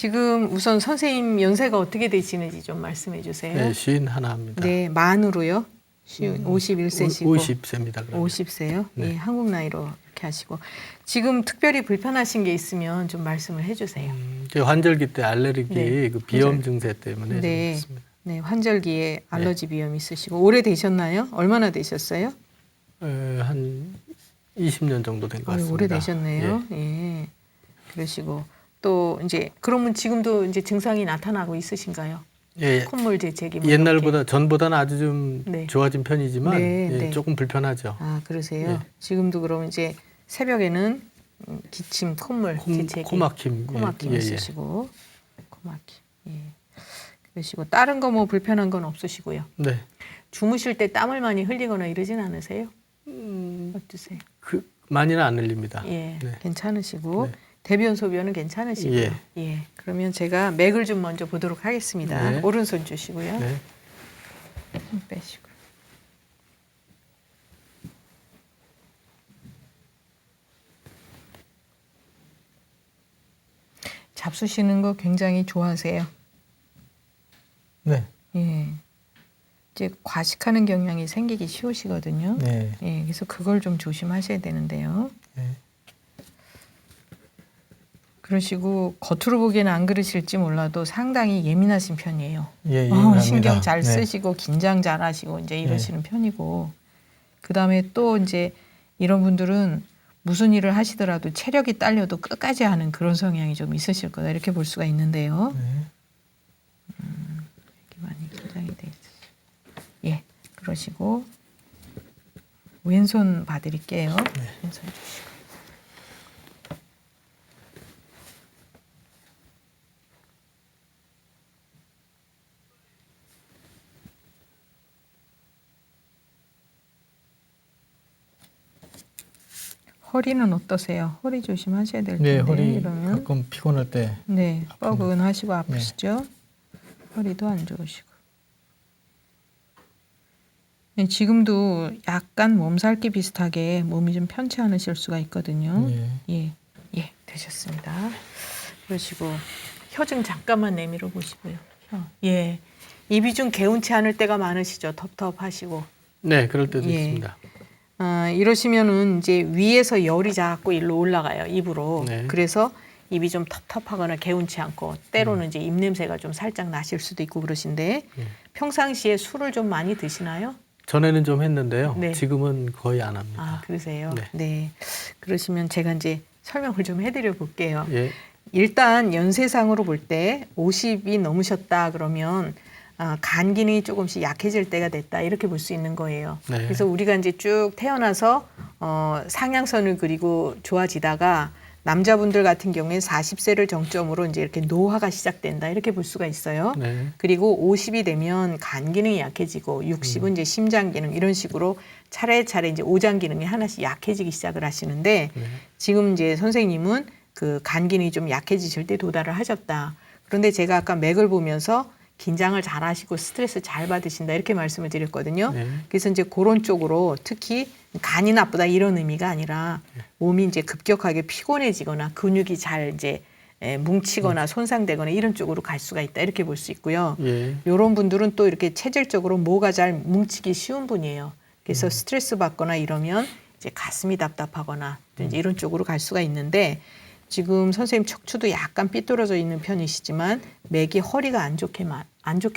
지금 우선 선생님 연세가 어떻게 되시는지 좀 말씀해 주세요. 네, 51입니다. 네, 만으로요. 51세시고 50세입니다. 그러면. 50세요? 네. 예, 한국 나이로 이렇게 하시고 지금 특별히 불편하신 게 있으면 좀 말씀을 해주세요. 제 환절기 때 알레르기 네, 그 비염 증세 때문에 좀 네, 있습니다. 네, 환절기에 알러지 비염 있으시고 오래 되셨나요? 얼마나 되셨어요? 한 20년 정도 된 것 같습니다. 오래 되셨네요. 예. 그러시고 또 이제 그러면 지금도 이제 증상이 나타나고 있으신가요? 예, 콧물 재채기 뭐 옛날보다 전보다는 아주 좀 네. 좋아진 편이지만 네, 예, 네. 조금 불편하죠. 아, 그러세요? 예. 지금도 그럼 이제 새벽에는 기침, 콧물, 재채기, 코막힘, 코막힘 예, 예, 있으시고 코막힘. 예. 그러시고 다른 거 뭐 불편한 건 없으시고요. 네. 주무실 때 땀을 많이 흘리거나 이러진 않으세요? 어떠세요? 그 많이는 안 흘립니다. 예, 네. 괜찮으시고 네. 대변 소변은 괜찮으시고요. 예. 예. 그러면 제가 맥을 좀 먼저 보도록 하겠습니다. 네. 오른손 주시고요. 네. 힘 빼시고. 잡수시는 거 굉장히 좋아하세요. 네. 예. 이제 과식하는 경향이 생기기 쉬우시거든요. 네. 예. 그래서 그걸 좀 조심하셔야 되는데요. 네. 그러시고 겉으로 보기에는 안 그러실지 몰라도 상당히 예민하신 편이에요. 예, 예민합니다. 신경 잘 네. 쓰시고 긴장 잘 하시고 이제 이러시는 편이고 그다음에 또 이제 이런 분들은 무슨 일을 하시더라도 체력이 딸려도 끝까지 하는 그런 성향이 좀 있으실 거다 이렇게 볼 수가 있는데요. 네. 이렇게 많이 긴장이 돼 있으시고 예, 그러시고 왼손 봐드릴게요. 왼손 주시고. 허리는 어떠세요? 허리 조심하셔야 될 텐데 네, 허리 이러면 가끔 피곤할 때 네, 아픕니다. 뻐근하시고 아프시죠? 허리도 안 좋으시고 네, 지금도 약간 몸살기 비슷하게 몸이 좀 편치 않으실 수가 있거든요. 예. 예, 되셨습니다. 그러시고 혀 좀 잠깐만 내밀어 보시고요. 혀. 예, 입이 좀 개운치 않을 때가 많으시죠? 텁텁하시고. 네, 그럴 때도 예. 있습니다. 이러시면은 이제 위에서 열이 자꾸 일로 올라가요, 입으로. 네. 그래서 입이 좀 텁텁하거나 개운치 않고 때로는 이제 입 냄새가 좀 살짝 나실 수도 있고 그러신데 평상시에 술을 좀 많이 드시나요? 전에는 좀 했는데요. 네. 지금은 거의 안 합니다. 아, 그러세요? 네. 네. 그러시면 제가 이제 설명을 좀 해드려 볼게요. 예. 일단 연세상으로 볼 때 50이 넘으셨다 그러면 간 기능이 조금씩 약해질 때가 됐다 이렇게 볼 수 있는 거예요. 네. 그래서 우리가 이제 쭉 태어나서 상향선을 그리고 좋아지다가 남자분들 같은 경우에 40세를 정점으로 이제 이렇게 노화가 시작된다 이렇게 볼 수가 있어요. 네. 그리고 50이 되면 간 기능이 약해지고 60은 이제 심장 기능 이런 식으로 차례차례 이제 오장 기능이 하나씩 약해지기 시작을 하시는데 네. 지금 이제 선생님은 그 간 기능이 좀 약해지실 때 도달을 하셨다. 그런데 제가 아까 맥을 보면서 긴장을 잘 하시고 스트레스 잘 받으신다 이렇게 말씀을 드렸거든요. 네. 그래서 이제 그런 쪽으로 특히 간이 나쁘다 이런 의미가 아니라 몸이 이제 급격하게 피곤해지거나 근육이 잘 이제 뭉치거나 손상되거나 이런 쪽으로 갈 수가 있다 이렇게 볼 수 있고요. 예. 이런 분들은 또 이렇게 체질적으로 모가 잘 뭉치기 쉬운 분이에요. 그래서 스트레스 받거나 이러면 이제 가슴이 답답하거나 또 이제 이런 쪽으로 갈 수가 있는데 지금 선생님 척추도 약간 삐뚤어져 있는 편이시지만 맥이 허리가 안 좋게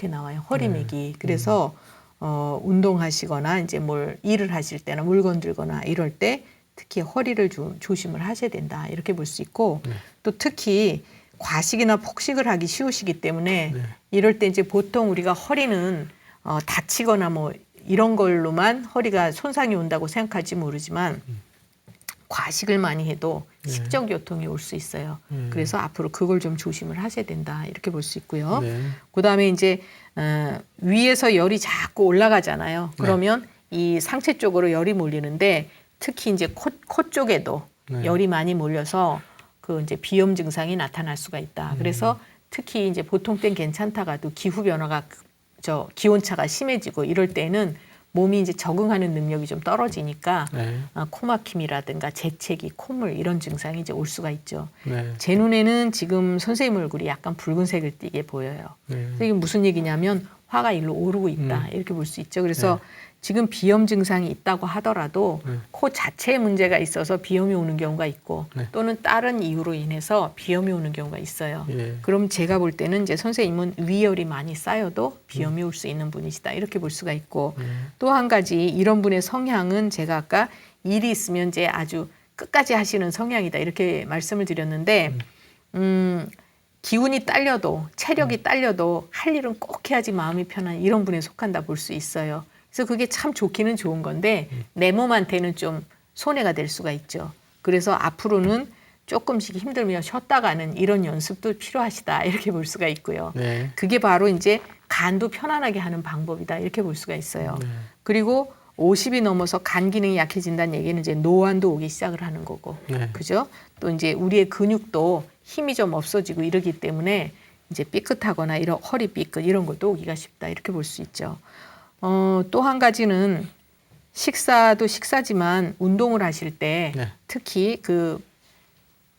나와요. 허리 맥이. 그래서 운동하시거나 이제 뭘 일을 하실 때나 물건 들거나 이럴 때 특히 허리를 좀 조심을 하셔야 된다. 이렇게 볼 수 있고 또 특히 과식이나 폭식을 하기 쉬우시기 때문에 이럴 때 이제 보통 우리가 허리는 다치거나 뭐 이런 걸로만 허리가 손상이 온다고 생각할지 모르지만 과식을 많이 해도 식적 요통이 올 수 있어요. 그래서 앞으로 그걸 좀 조심을 하셔야 된다. 이렇게 볼 수 있고요. 네. 그다음에 이제 위에서 열이 자꾸 올라가잖아요. 그러면 이 상체 쪽으로 열이 몰리는데 특히 이제 코 쪽에도 열이 많이 몰려서 그 이제 비염 증상이 나타날 수가 있다. 그래서 특히 이제 보통 땐 괜찮다가도 기후 변화가 기온차가 심해지고 이럴 때는 몸이 이제 적응하는 능력이 좀 떨어지니까 네. 코막힘이라든가 재채기, 콧물 이런 증상이 이제 올 수가 있죠. 네. 제 눈에는 지금 선생님 얼굴이 약간 붉은색을 띠게 보여요. 네. 그래서 이게 무슨 얘기냐면 화가 일로 오르고 있다 이렇게 볼 수 있죠. 그래서 네. 지금 비염 증상이 있다고 하더라도 네. 코 자체에 문제가 있어서 비염이 오는 경우가 있고 네. 또는 다른 이유로 인해서 비염이 오는 경우가 있어요. 예. 그럼 제가 볼 때는 이제 선생님은 위열이 많이 쌓여도 비염이 올 수 있는 분이시다 이렇게 볼 수가 있고 또 한 가지 이런 분의 성향은 제가 아까 일이 있으면 이제 아주 끝까지 하시는 성향이다 이렇게 말씀을 드렸는데 기운이 딸려도 체력이 딸려도 할 일은 꼭 해야지 마음이 편한 이런 분에 속한다 볼 수 있어요. 그래서 그게 참 좋기는 좋은 건데 내 몸한테는 좀 손해가 될 수가 있죠. 그래서 앞으로는 조금씩 힘들면 쉬었다가는 이런 연습도 필요하시다 이렇게 볼 수가 있고요. 네. 그게 바로 이제 간도 편안하게 하는 방법이다 이렇게 볼 수가 있어요. 네. 그리고 50이 넘어서 간 기능이 약해진다는 얘기는 이제 노안도 오기 시작을 하는 거고, 네. 그죠? 또 이제 우리의 근육도 힘이 좀 없어지고 이러기 때문에 이제 삐끗하거나 이런 허리 삐끗 이런 것도 오기가 쉽다 이렇게 볼 수 있죠. 또 한 가지는 식사도 식사지만 운동을 하실 때 네. 특히 그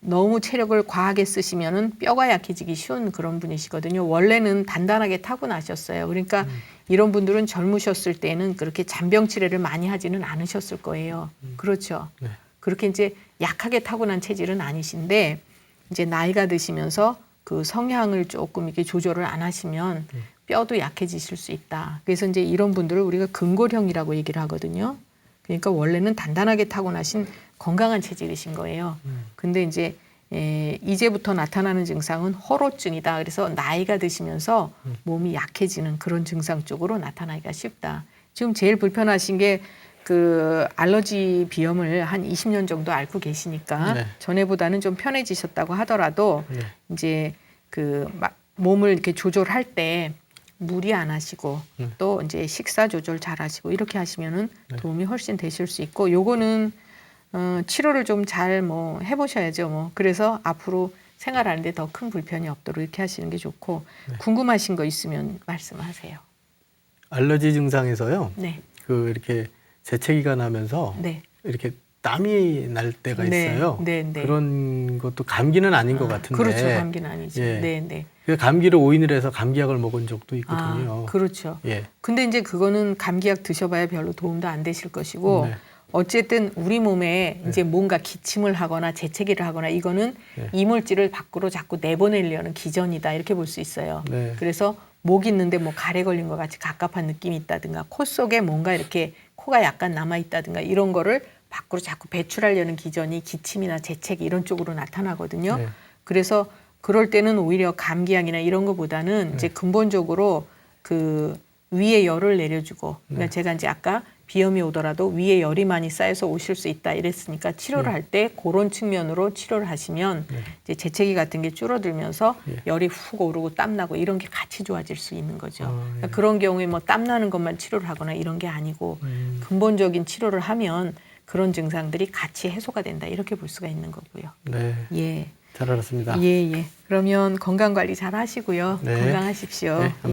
너무 체력을 과하게 쓰시면은 뼈가 약해지기 쉬운 그런 분이시거든요. 원래는 단단하게 타고나셨어요. 그러니까 이런 분들은 젊으셨을 때는 그렇게 잔병 치레를 많이 하지는 않으셨을 거예요. 그렇죠. 네. 그렇게 이제 약하게 타고난 체질은 아니신데 이제 나이가 드시면서 그 성향을 조금 이렇게 조절을 안 하시면 뼈도 약해지실 수 있다. 그래서 이제 이런 분들을 우리가 근골형이라고 얘기를 하거든요. 그러니까 원래는 단단하게 타고나신 건강한 체질이신 거예요. 근데 이제 이제부터 나타나는 증상은 허로증이다. 그래서 나이가 드시면서 몸이 약해지는 그런 증상 쪽으로 나타나기가 쉽다. 지금 제일 불편하신 게 그 알러지 비염을 한 20년 정도 앓고 계시니까 네. 전에보다는 좀 편해지셨다고 하더라도 네. 이제 그 몸을 이렇게 조절할 때 무리 안 하시고 또 이제 식사 조절 잘 하시고 이렇게 하시면은 도움이 훨씬 되실 수 있고 요거는 치료를 좀 잘 뭐 해보셔야죠. 뭐 그래서 앞으로 생활하는데 더 큰 불편이 없도록 이렇게 하시는 게 좋고 궁금하신 거 있으면 말씀하세요. 알러지 증상에서요. 네, 그 이렇게 재채기가 나면서 네, 이렇게 땀이 날 때가 네, 있어요. 네, 네. 그런 것도 감기는 아닌 것 같은데. 그렇죠. 감기는 아니죠. 예. 네, 네. 그 감기를 오인을 해서 감기약을 먹은 적도 있거든요. 그렇죠. 예. 근데 이제 그거는 감기약 드셔봐야 별로 도움도 안 되실 것이고 네. 어쨌든 우리 몸에 이제 뭔가 기침을 하거나 재채기를 하거나 이거는 네. 이물질을 밖으로 자꾸 내보내려는 기전이다 이렇게 볼 수 있어요. 네. 그래서 목 있는데 뭐 가래 걸린 것 같이 갑갑한 느낌이 있다든가 코 속에 뭔가 이렇게 코가 약간 남아 있다든가 이런 거를 밖으로 자꾸 배출하려는 기전이 기침이나 재채기 이런 쪽으로 나타나거든요. 네. 그래서 그럴 때는 오히려 감기약이나 이런 거보다는 이제 근본적으로 그 위에 열을 내려주고 그러니까 제가 이제 아까 비염이 오더라도 위에 열이 많이 쌓여서 오실 수 있다 이랬으니까 치료를 할 때 그런 측면으로 치료를 하시면 이제 재채기 같은 게 줄어들면서 열이 훅 오르고 땀 나고 이런 게 같이 좋아질 수 있는 거죠. 그러니까 그런 경우에 뭐 땀 나는 것만 치료를 하거나 이런 게 아니고 근본적인 치료를 하면 그런 증상들이 같이 해소가 된다 이렇게 볼 수가 있는 거고요. 네. 예. 잘 알았습니다. 예, 예. 그러면 건강 관리 잘 하시고요. 네. 건강하십시오. 네.